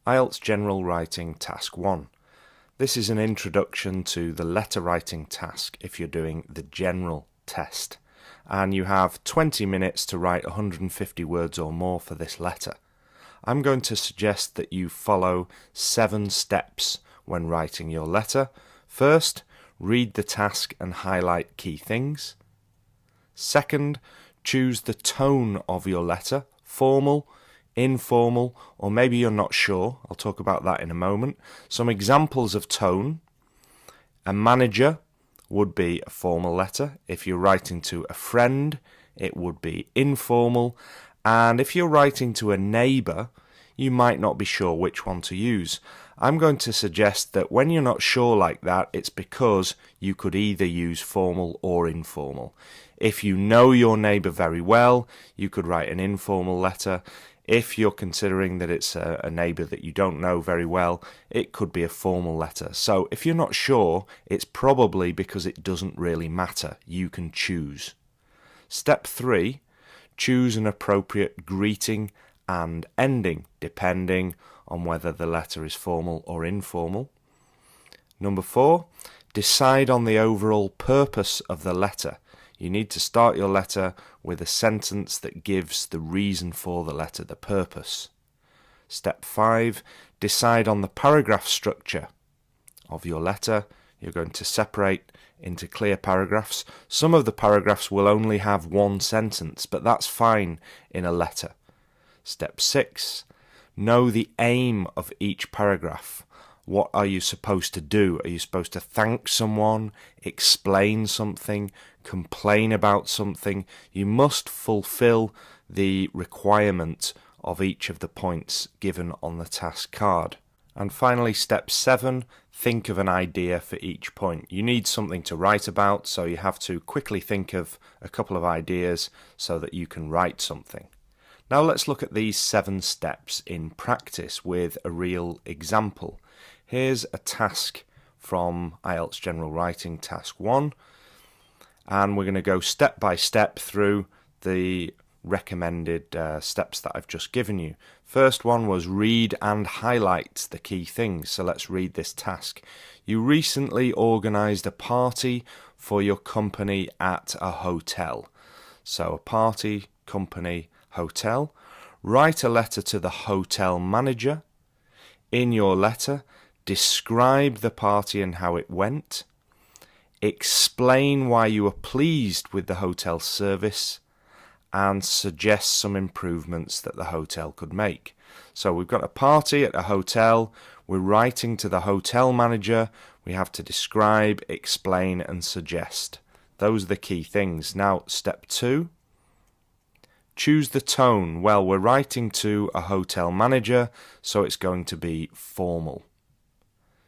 IELTS General Writing Task 1. This is an introduction to the letter writing task if you're doing the general test. And you have 20 minutes to write 150 words or more for this letter. I'm going to suggest that you follow 7 steps when writing your letter. First, read the task and highlight key things. Second, choose the tone of your letter, formal, informal, or maybe you're not sure. I'll talk about that in a moment. Some examples of tone. A manager would be a formal letter. If you're writing to a friend, it would be informal. And if you're writing to a neighbour, you might not be sure which one to use. I'm going to suggest that when you're not sure like that, it's because you could either use formal or informal. If you know your neighbour very well, you could write an informal letter. If you're considering that it's a neighbour that you don't know very well, it could be a formal letter. So if you're not sure, it's probably because it doesn't really matter. You can choose. Step 3, choose an appropriate greeting and ending, depending on whether the letter is formal or informal. Number 4, decide on the overall purpose of the letter. You need to start your letter with a sentence that gives the reason for the letter, the purpose. Step 5, decide on the paragraph structure of your letter. You're going to separate into clear paragraphs. Some of the paragraphs will only have one sentence, but that's fine in a letter. Step 6, know the aim of each paragraph. What are you supposed to do? Are you supposed to thank someone, explain something, complain about something? You must fulfill the requirement of each of the points given on the task card. And finally, step 7, think of an idea for each point. You need something to write about, so you have to quickly think of a couple of ideas so that you can write something. Now let's look at these 7 steps in practice with a real example. Here's a task from IELTS General Writing Task 1, and we're going to go step by step through the recommended steps that I've just given you. First one was read and highlight the key things. So let's read this task. You recently organised a party for your company at a hotel. So a party, company, hotel. Write a letter to the hotel manager. In your letter, describe the party and how it went. Explain why you were pleased with the hotel service and suggest some improvements that the hotel could make. So we've got a party at a hotel. We're writing to the hotel manager. We have to describe, explain and suggest. Those are the key things. Now, step 2. Choose the tone. Well, we're writing to a hotel manager, so it's going to be formal.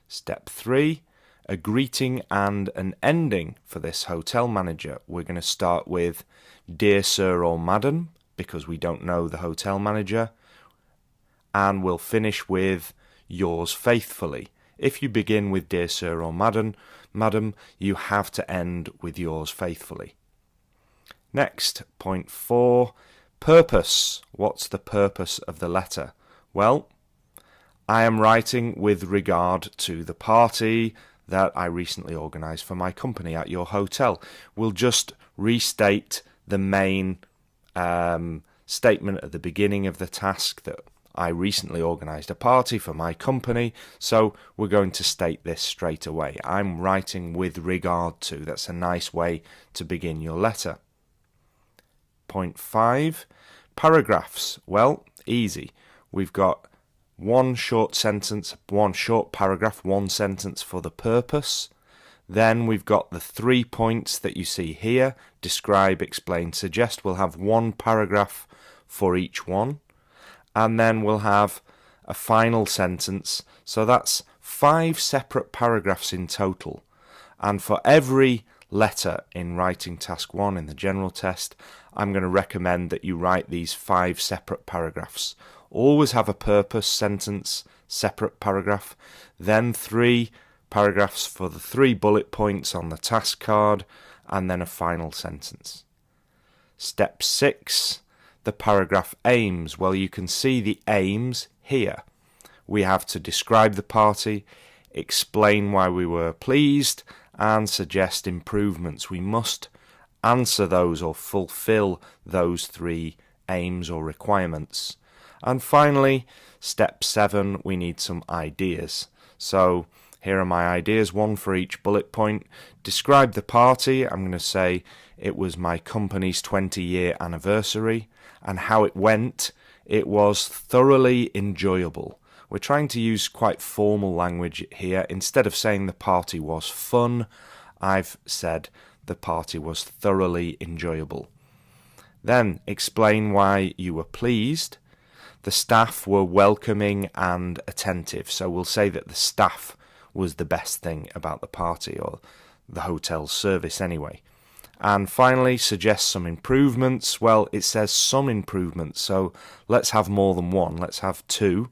Step 3, a greeting and an ending for this hotel manager. We're going to start with Dear Sir or Madam, because we don't know the hotel manager. And we'll finish with Yours faithfully. If you begin with Dear Sir or Madam, you have to end with Yours faithfully. Next, point 4, purpose. What's the purpose of the letter? Well, I am writing with regard to the party that I recently organised for my company at your hotel. We'll just restate the main statement at the beginning of the task that I recently organised a party for my company, so we're going to state this straight away. I'm writing with regard to. That's a nice way to begin your letter. Point 5, paragraphs. Well, easy. We've got one short sentence, one short paragraph, one sentence for the purpose. Then we've got the 3 points that you see here, describe, explain, suggest. We'll have one paragraph for each one. And then we'll have a final sentence. So that's 5 separate paragraphs in total. And for every letter in writing task 1 in the general test, I'm going to recommend that you write these 5 separate paragraphs. Always have a purpose sentence, separate paragraph, then 3 paragraphs for the 3 bullet points on the task card, and then a final sentence. Step 6, the paragraph aims. Well, you can see the aims here. we have to describe the party, explain why we were pleased, and suggest improvements. We must answer those or fulfill those three aims or requirements. And finally, step 7, we need some ideas. So here are my ideas, one for each bullet point. Describe the party. I'm going to say it was my company's 20-year anniversary, and how it went. It was thoroughly enjoyable. We're trying to use quite formal language here. Instead of saying the party was fun, I've said the party was thoroughly enjoyable. Then explain why you were pleased. The staff were welcoming and attentive. So we'll say that the staff was the best thing about the party, or the hotel service anyway. And finally, suggest some improvements. Well, it says some improvements, so let's have more than one. Let's have 2.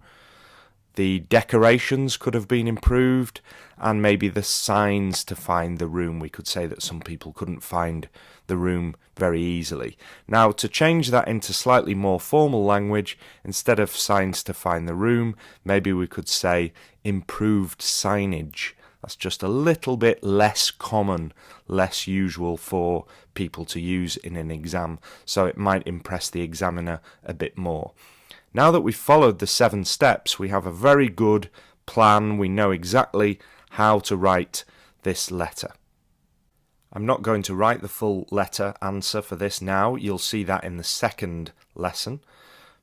The decorations could have been improved, and maybe the signs to find the room. We could say that some people couldn't find the room very easily. Now, to change that into slightly more formal language, instead of signs to find the room, maybe we could say improved signage. That's just a little bit less common, less usual for people to use in an exam, so it might impress the examiner a bit more. Now that we've followed the 7 steps, we have a very good plan. We know exactly how to write this letter. I'm not going to write the full letter answer for this now. You'll see that in the second lesson.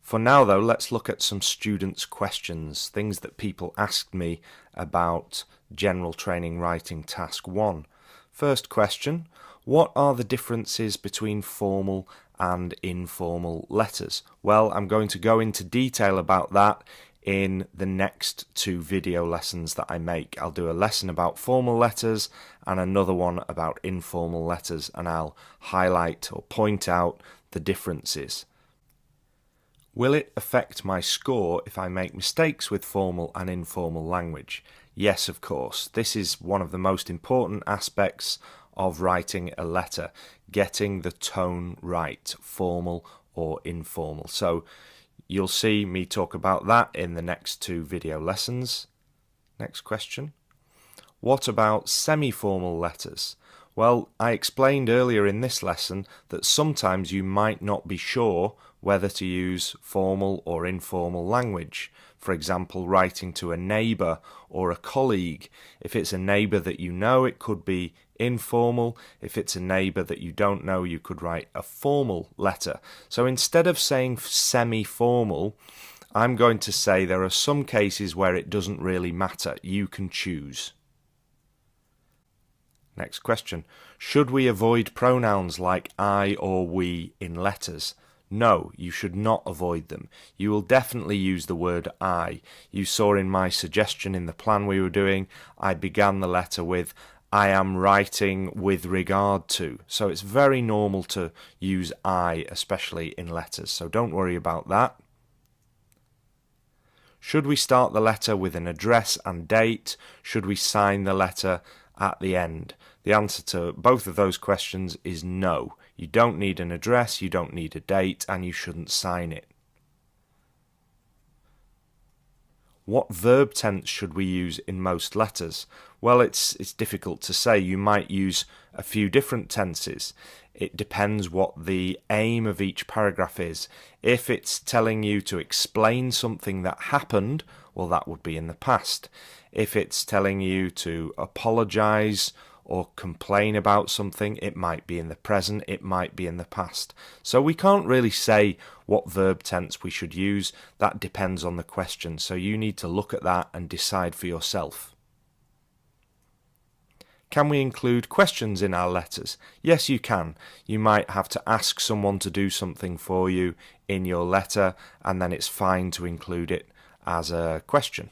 For now, though, let's look at some students' questions, things that people asked me about General Training Writing Task 1. First question, what are the differences between formal and informal letters? Well, I'm going to go into detail about that in the next 2 video lessons that I make. I'll do a lesson about formal letters and another one about informal letters, and I'll highlight or point out the differences. Will it affect my score if I make mistakes with formal and informal language? Yes, of course. This is one of the most important aspects of writing a letter, getting the tone right, formal or informal. So you'll see me talk about that in the next 2 video lessons. Next question. What about semi-formal letters? Well, I explained earlier in this lesson that sometimes you might not be sure whether to use formal or informal language. For example, writing to a neighbour or a colleague. If it's a neighbour that you know, it could be informal. If it's a neighbour that you don't know, you could write a formal letter. So instead of saying semi-formal, I'm going to say there are some cases where it doesn't really matter. You can choose. Next question. Should we avoid pronouns like I or we in letters? No, you should not avoid them. You will definitely use the word I. You saw in my suggestion in the plan we were doing, I began the letter with I am writing with regard to. So it's very normal to use I, especially in letters. So don't worry about that. Should we start the letter with an address and date? Should we sign the letter at the end? The answer to both of those questions is no. You don't need an address, you don't need a date, and you shouldn't sign it. What verb tense should we use in most letters? Well, it's difficult to say. You might use a few different tenses. It depends what the aim of each paragraph is. If it's telling you to explain something that happened, well, that would be in the past. If it's telling you to apologize or complain about something, it might be in the present, it might be in the past. So we can't really say what verb tense we should use. That depends on the question. So you need to look at that and decide for yourself. Can we include questions in our letters? Yes, you can. You might have to ask someone to do something for you in your letter, and then it's fine to include it as a question.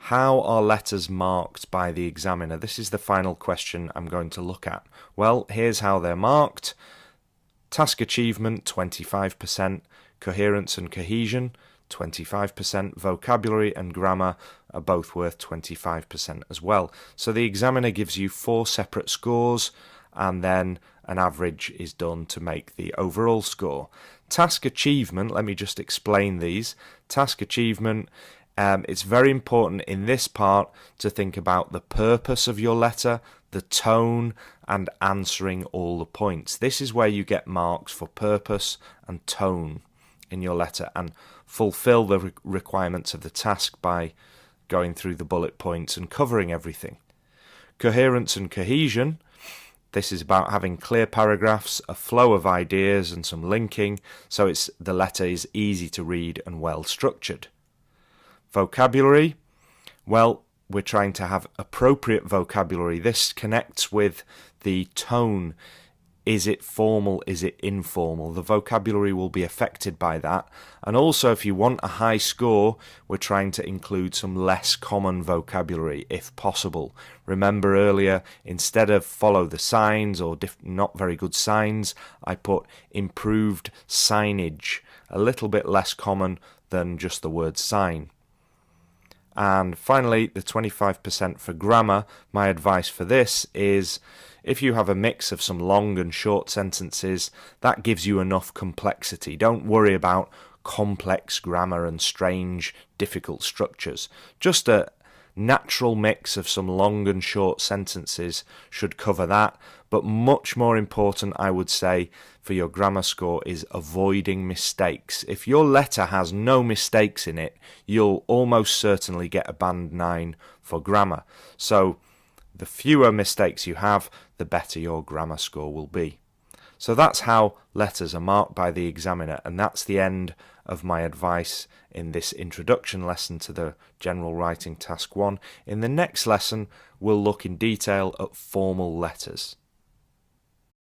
How are letters marked by the examiner? This is the final question I'm going to look at. Well, here's how they're marked. Task achievement, 25%. Coherence and cohesion, 25%. Vocabulary and grammar are both worth 25% as well. So the examiner gives you 4 separate scores, and then an average is done to make the overall score. Task achievement, let me just explain these. Task achievement, it's very important in this part to think about the purpose of your letter, the tone, and answering all the points. This is where you get marks for purpose and tone in your letter, and fulfill the requirements of the task by going through the bullet points and covering everything. Coherence and cohesion, this is about having clear paragraphs, a flow of ideas and some linking, so the letter is easy to read and well structured. Vocabulary, well, we're trying to have appropriate vocabulary. This connects with the tone. Is it formal? Is it informal? The vocabulary will be affected by that. And also, if you want a high score, we're trying to include some less common vocabulary if possible. Remember earlier, instead of follow the signs or not very good signs, I put improved signage, a little bit less common than just the word sign. And finally, the 25% for grammar. My advice for this is, if you have a mix of some long and short sentences, that gives you enough complexity. Don't worry about complex grammar and strange, difficult structures. Just a natural mix of some long and short sentences should cover that. But much more important, I would say, for your grammar score is avoiding mistakes. If your letter has no mistakes in it, you'll almost certainly get a band 9 for grammar. So the fewer mistakes you have, the better your grammar score will be. So that's how letters are marked by the examiner, and that's the end of my advice in this introduction lesson to the General Writing Task 1. In the next lesson, we'll look in detail at formal letters.